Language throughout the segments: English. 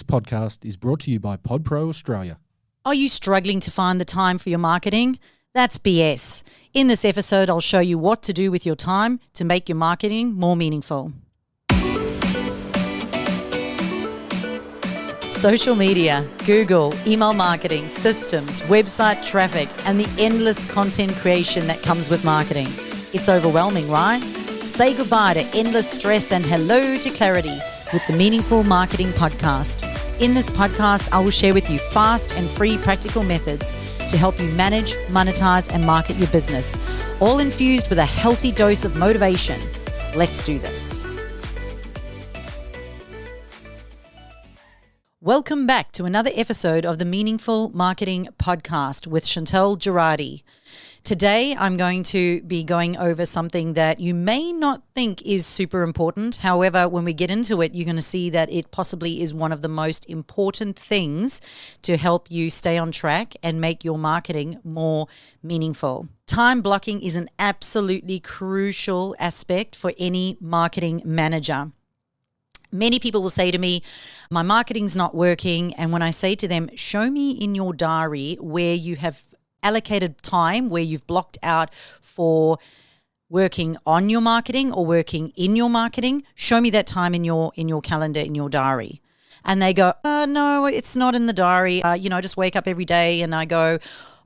podcast is brought to you by PodPro Australia. Are you struggling to find the time for your marketing? That's BS. In this episode, I'll show you what to do with your time to make your marketing more meaningful. Social media, Google, email marketing, systems, website traffic, and the endless content creation that comes with marketing. It's overwhelming, right? Say goodbye to endless stress and hello to clarity with the Meaningful Marketing Podcast. In this podcast, I will share with you fast and free practical methods to help you manage, monetize, and market your business, all infused with a healthy dose of motivation. Let's do this. Welcome back to another episode of the Meaningful Marketing Podcast with Chantal, Gerardy. Today, I'm going to be going over something that you may not think is super important. However, when we get into it, you're going to see that it possibly is one of the most important things to help you stay on track and make your marketing more meaningful. Time blocking is an absolutely crucial aspect for any marketing manager. Many people will say to me, my marketing's not working. And when I say to them, show me in your diary where you have allocated time, where you've blocked out for working on your marketing or working in your marketing, show me that time in your calendar, in your diary. And they go, no, it's not in the diary. I just wake up every day and I go,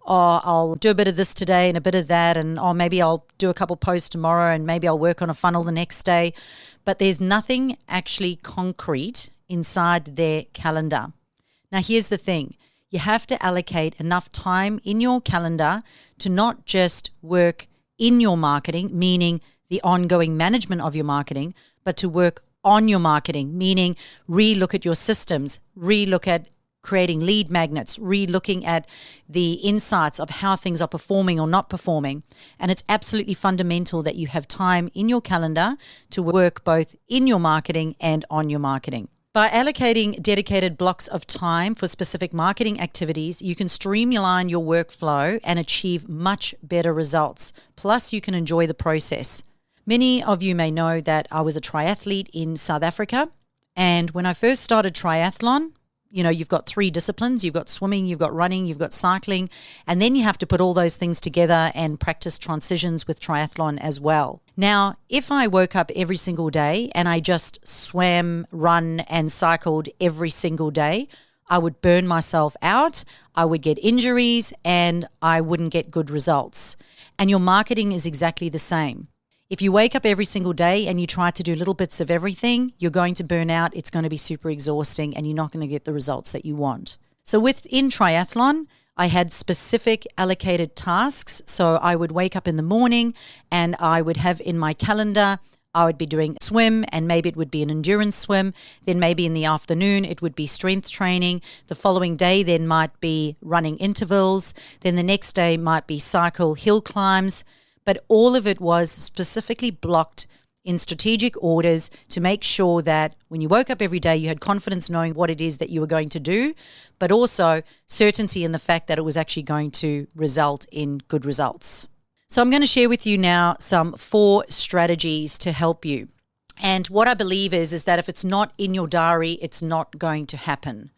I'll do a bit of this today and a bit of that. And maybe I'll do a couple posts tomorrow and maybe I'll work on a funnel the next day. But there's nothing actually concrete inside their calendar. Now, here's the thing. You have to allocate enough time in your calendar to not just work in your marketing, meaning the ongoing management of your marketing, but to work on your marketing, meaning re-look at your systems, re-look at creating lead magnets, re-looking at the insights of how things are performing or not performing. And it's absolutely fundamental that you have time in your calendar to work both in your marketing and on your marketing. By allocating dedicated blocks of time for specific marketing activities, you can streamline your workflow and achieve much better results. Plus, you can enjoy the process. Many of you may know that I was a triathlete in South Africa. And when I first started triathlon, you've got three disciplines. You've got swimming, you've got running, you've got cycling. And then you have to put all those things together and practice transitions with triathlon as well. Now, if I woke up every single day and I just swam, run, and cycled every single day, I would burn myself out, I would get injuries, and I wouldn't get good results. And your marketing is exactly the same. If you wake up every single day and you try to do little bits of everything, you're going to burn out, it's going to be super exhausting, and you're not going to get the results that you want. So within triathlon, I had specific allocated tasks. So I would wake up in the morning and I would have in my calendar, I would be doing a swim, and maybe it would be an endurance swim. Then maybe in the afternoon, it would be strength training. The following day then might be running intervals. Then the next day might be cycle hill climbs. But all of it was specifically blocked in strategic orders to make sure that when you woke up every day, you had confidence knowing what it is that you were going to do, but also certainty in the fact that it was actually going to result in good results. So I'm going to share with you now some 4 strategies to help you. And what I believe is that if it's not in your diary, it's not going to happen.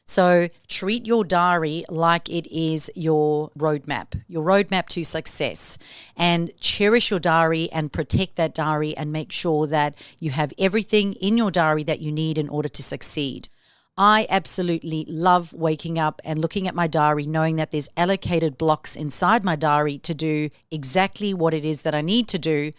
So treat your diary like it is your roadmap to success, and cherish your diary and protect that diary and make sure that you have everything in your diary that you need in order to succeed. I absolutely love waking up and looking at my diary, knowing that there's allocated blocks inside my diary to do exactly what it is that I need to do,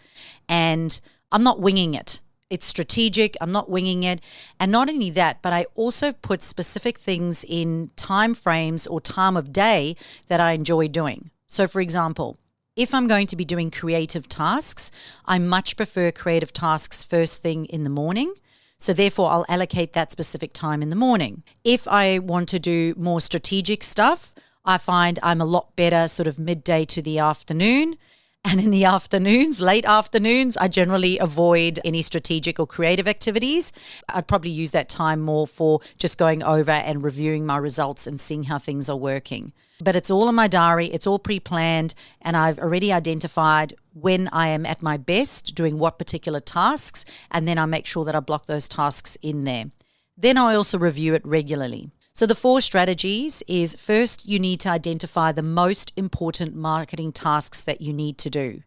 and I'm not winging it. It's strategic. I'm not winging it. And not only that, but I also put specific things in time frames or time of day that I enjoy doing. So for example, if I'm going to be doing creative tasks, I much prefer creative tasks first thing in the morning. So therefore, I'll allocate that specific time in the morning. If I want to do more strategic stuff, I find I'm a lot better sort of midday to the afternoon. And in the afternoons, late afternoons, I generally avoid any strategic or creative activities. I'd probably use that time more for just going over and reviewing my results and seeing how things are working. But it's all in my diary, it's all pre-planned, and I've already identified when I am at my best doing what particular tasks, and then I make sure that I block those tasks in there. Then I also review it regularly. So the 4 strategies is, first, you need to identify the most important marketing tasks that you need to do.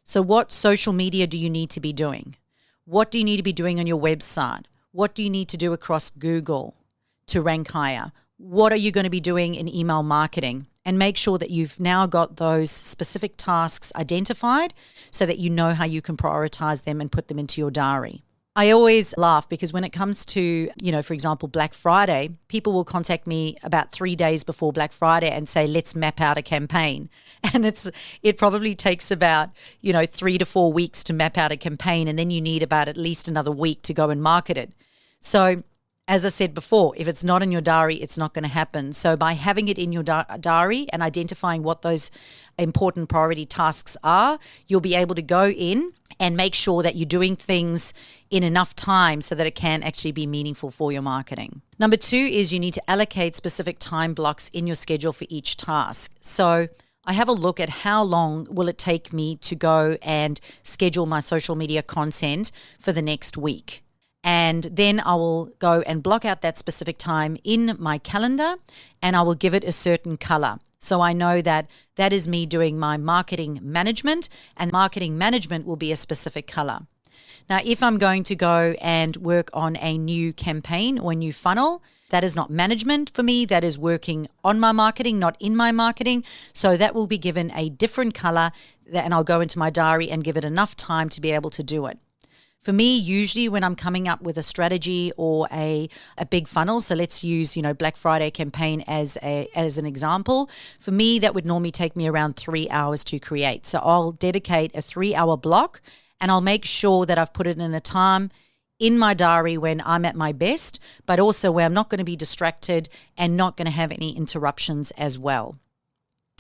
So what social media do you need to be doing? What do you need to be doing on your website? What do you need to do across Google to rank higher? What are you going to be doing in email marketing? And make sure that you've now got those specific tasks identified so that you know how you can prioritize them and put them into your diary. I always laugh because when it comes to, for example, Black Friday, people will contact me about 3 days before Black Friday and say, let's map out a campaign. And it probably takes about, 3 to 4 weeks to map out a campaign. And then you need about at least another week to go and market it. So as I said before, if it's not in your diary, it's not going to happen. So by having it in your diary and identifying what those important priority tasks are, you'll be able to go in and make sure that you're doing things in enough time so that it can actually be meaningful for your marketing. Number 2 is you need to allocate specific time blocks in your schedule for each task. So I have a look at how long will it take me to go and schedule my social media content for the next week. And then I will go and block out that specific time in my calendar and I will give it a certain color. So I know that that is me doing my marketing management, and marketing management will be a specific color. Now, if I'm going to go and work on a new campaign or a new funnel, that is not management for me. That is working on my marketing, not in my marketing. So that will be given a different color, and I'll go into my diary and give it enough time to be able to do it. For me, usually when I'm coming up with a strategy or a big funnel, so let's use, Black Friday campaign as an example. For me, that would normally take me around 3 hours to create. So I'll dedicate a 3-hour block and I'll make sure that I've put it in a time in my diary when I'm at my best, but also where I'm not going to be distracted and not going to have any interruptions as well.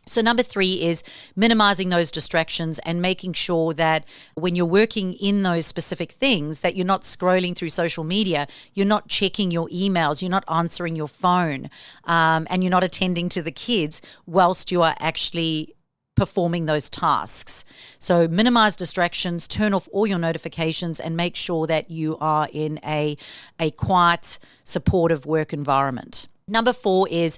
So number 3 is minimizing those distractions and making sure that when you're working in those specific things that you're not scrolling through social media, you're not checking your emails, you're not answering your phone, and you're not attending to the kids whilst you are actually performing those tasks. So minimize distractions, turn off all your notifications, and make sure that you are in a quiet, supportive work environment. Number 4 is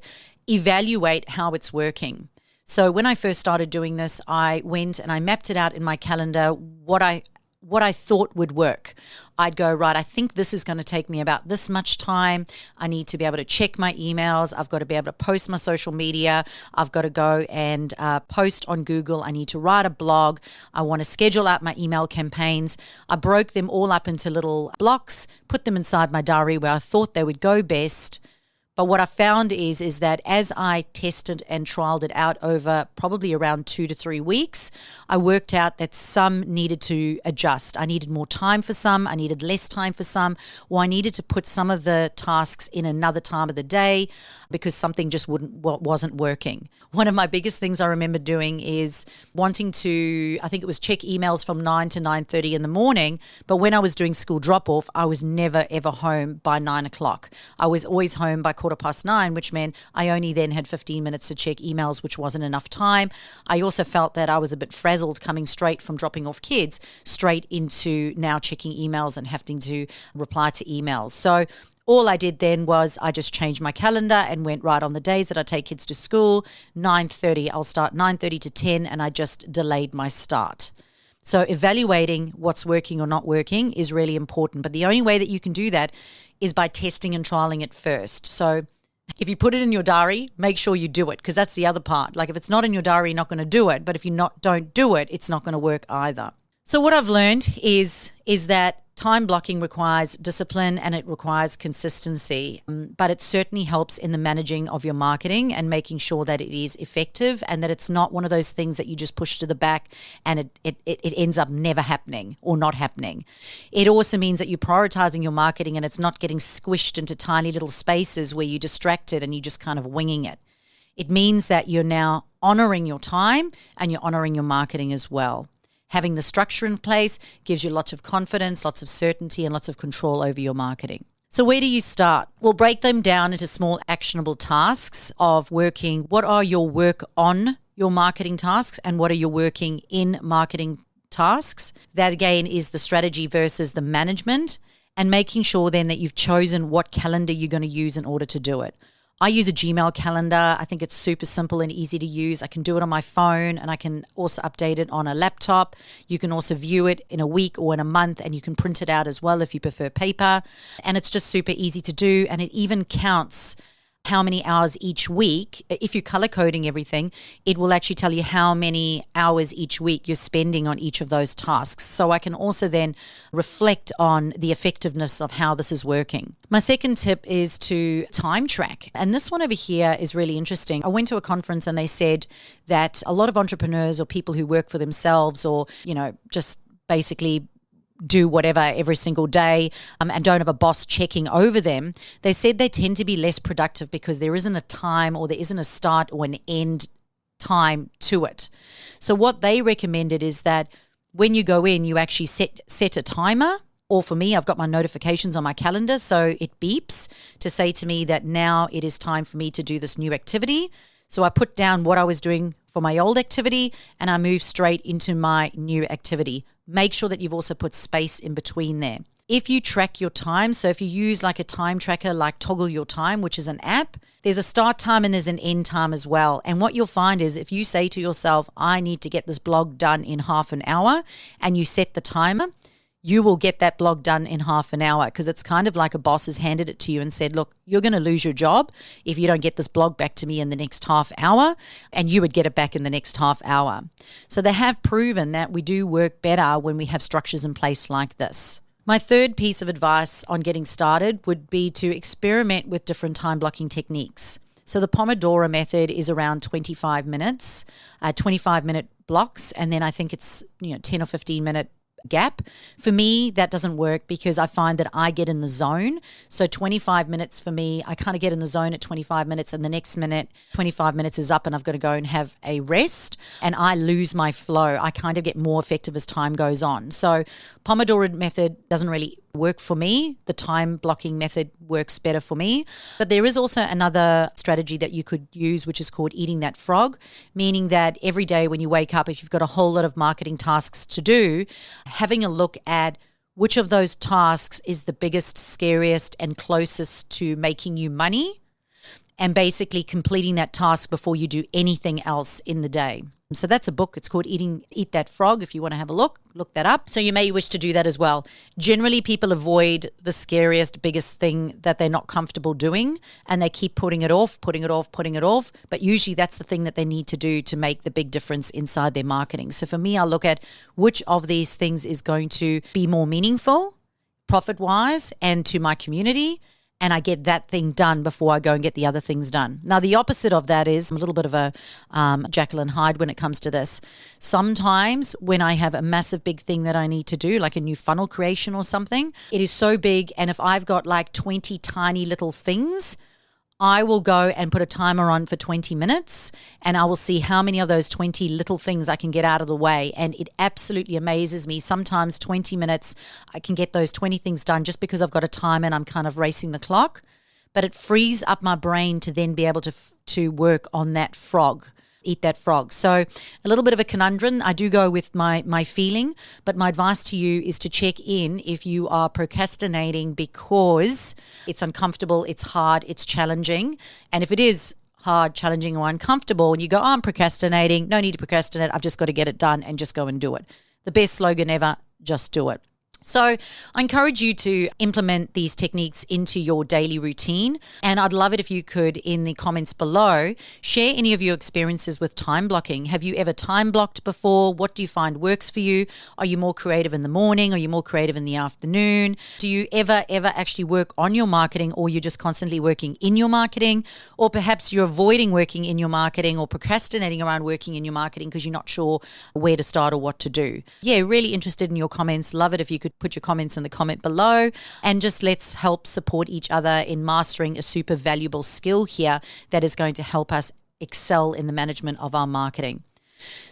evaluate how it's working. So when I first started doing this, I went and I mapped it out in my calendar, what I thought would work. I'd go, right, I think this is going to take me about this much time. I need to be able to check my emails. I've got to be able to post my social media. I've got to go and post on Google. I need to write a blog. I want to schedule out my email campaigns. I broke them all up into little blocks, put them inside my diary where I thought they would go best. But what I found is that as I tested and trialed it out over probably around 2 to 3 weeks, I worked out that some needed to adjust. I needed more time for some, I needed less time for some, or I needed to put some of the tasks in another time of the day because something just wasn't working. One of my biggest things I remember doing is wanting to, I think it was check emails from 9 to 9:30 in the morning, but when I was doing school drop-off, I was never, ever home by 9 o'clock. I was always home by 9:15, which meant I only then had 15 minutes to check emails, which wasn't enough time. I also felt that I was a bit frazzled coming straight from dropping off kids straight into now checking emails and having to reply to emails. So all I did then was I just changed my calendar and went right on the days that I take kids to school, 9:30, I'll start 9:30 to 10, and I just delayed my start. So evaluating what's working or not working is really important. But the only way that you can do that is by testing and trialing it first. So if you put it in your diary, make sure you do it, because that's the other part. Like if it's not in your diary, you're not going to do it. But if you don't do it, it's not going to work either. So what I've learned is that time blocking requires discipline and it requires consistency, but it certainly helps in the managing of your marketing and making sure that it is effective and that it's not one of those things that you just push to the back and it ends up never happening or not happening. It also means that you're prioritizing your marketing and it's not getting squished into tiny little spaces where you're distracted and you're just kind of winging it. It means that you're now honoring your time and you're honoring your marketing as well. Having the structure in place gives you lots of confidence, lots of certainty, and lots of control over your marketing. So where do you start? We'll break them down into small actionable tasks of working. What are your work on your marketing tasks and what are your working in marketing tasks? That again is the strategy versus the management. and making sure then that you've chosen what calendar you're going to use in order to do it. I use a Gmail calendar. I think it's super simple and easy to use. I can do it on my phone, and I can also update it on a laptop. You can also view it in a week or in a month, and you can print it out as well if you prefer paper. And it's just super easy to do, and it even counts how many hours each week. If you're color coding everything, it will actually tell you how many hours each week you're spending on each of those tasks. So I can also then reflect on the effectiveness of how this is working. My second tip is to time track. And this one over here is really interesting. I went to a conference and they said that a lot of entrepreneurs or people who work for themselves or, just basically do whatever every single day and don't have a boss checking over them, they said they tend to be less productive because there isn't a time or there isn't a start or an end time to it. So what they recommended is that when you go in, you actually set a timer. Or for me, I've got my notifications on my calendar, so it beeps to say to me that now it is time for me to do this new activity. So I put down what I was doing for my old activity and I move straight into my new activity. Make sure that you've also put space in between there. If you track your time, so if you use like a time tracker like Toggle Your Time, which is an app, there's a start time and there's an end time as well. And what you'll find is if you say to yourself, I need to get this blog done in half an hour, and you set the timer, you will get that blog done in half an hour, because it's kind of like a boss has handed it to you and said, look, you're going to lose your job if you don't get this blog back to me in the next half hour, and you would get it back in the next half hour. So they have proven that we do work better when we have structures in place like this. My third piece of advice on getting started would be to experiment with different time blocking techniques. So the Pomodoro method is around 25 minutes, 25-minute blocks, and then I think it's 10 or 15-minute gap. For me, that doesn't work because I find that I get in the zone. So 25 minutes for me, I kind of get in the zone at 25 minutes, and the next minute, 25 minutes is up and I've got to go and have a rest, and I lose my flow. I kind of get more effective as time goes on. So Pomodoro method doesn't really work for me. The time blocking method works better for me. But there is also another strategy that you could use, which is called eating that frog, meaning that every day when you wake up, if you've got a whole lot of marketing tasks to do, having a look at which of those tasks is the biggest, scariest, and closest to making you money, and basically completing that task before you do anything else in the day. So that's a book. It's called Eat That Frog. If you want to have a look that up. So you may wish to do that as well. Generally, people avoid the scariest, biggest thing that they're not comfortable doing, and they keep putting it off. But usually that's the thing that they need to do to make the big difference inside their marketing. So for me, I'll look at which of these things is going to be more meaningful, profit-wise, and to my community, and I get that thing done before I go and get the other things done. Now, the opposite of that is I'm a little bit of a Jekyll and Hyde when it comes to this. Sometimes when I have a massive big thing that I need to do, like a new funnel creation or something, it is so big, and if I've got like 20 tiny little things, I will go and put a timer on for 20 minutes, and I will see how many of those 20 little things I can get out of the way. And it absolutely amazes me. Sometimes 20 minutes, I can get those 20 things done just because I've got a timer and I'm kind of racing the clock. But it frees up my brain to then be able to work on that frog. Eat that frog. So a little bit of a conundrum. I do go with my feeling, but my advice to you is to check in if you are procrastinating because it's uncomfortable, it's hard, it's challenging. And if it is hard, challenging, or uncomfortable, and you go, I'm procrastinating, no need to procrastinate, I've just got to get it done and just go and do it. The best slogan ever, just do it. So I encourage you to implement these techniques into your daily routine. And I'd love it if you could, in the comments below, share any of your experiences with time blocking. Have you ever time blocked before? What do you find works for you? Are you more creative in the morning? Are you more creative in the afternoon? Do you ever actually work on your marketing, or you're just constantly working in your marketing? Or perhaps you're avoiding working in your marketing or procrastinating around working in your marketing because you're not sure where to start or what to do. Yeah, really interested in your comments. Love it if you could put your comments in the comment below, and just let's help support each other in mastering a super valuable skill here that is going to help us excel in the management of our marketing.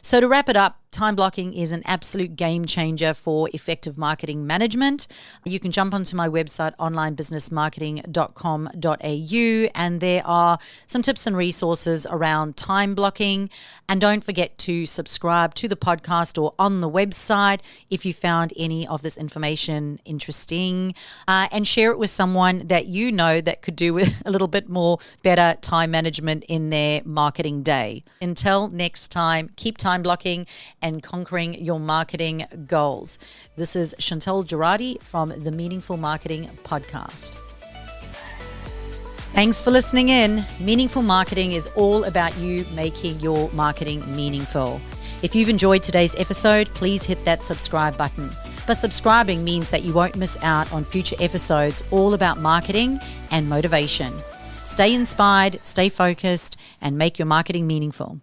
So to wrap it up, Time blocking is an absolute game changer for effective marketing management. You can jump onto my website, onlinebusinessmarketing.com.au, and there are some tips and resources around time blocking. And don't forget to subscribe to the podcast or on the website if you found any of this information interesting, and share it with someone that you know that could do with a little bit more better time management in their marketing day. Until next time, keep time blocking and conquering your marketing goals. This is Chantal Gerardy from the Meaningful Marketing Podcast. Thanks for listening in. Meaningful marketing is all about you making your marketing meaningful. If you've enjoyed today's episode, please hit that subscribe button. But subscribing means that you won't miss out on future episodes all about marketing and motivation. Stay inspired, stay focused, and make your marketing meaningful.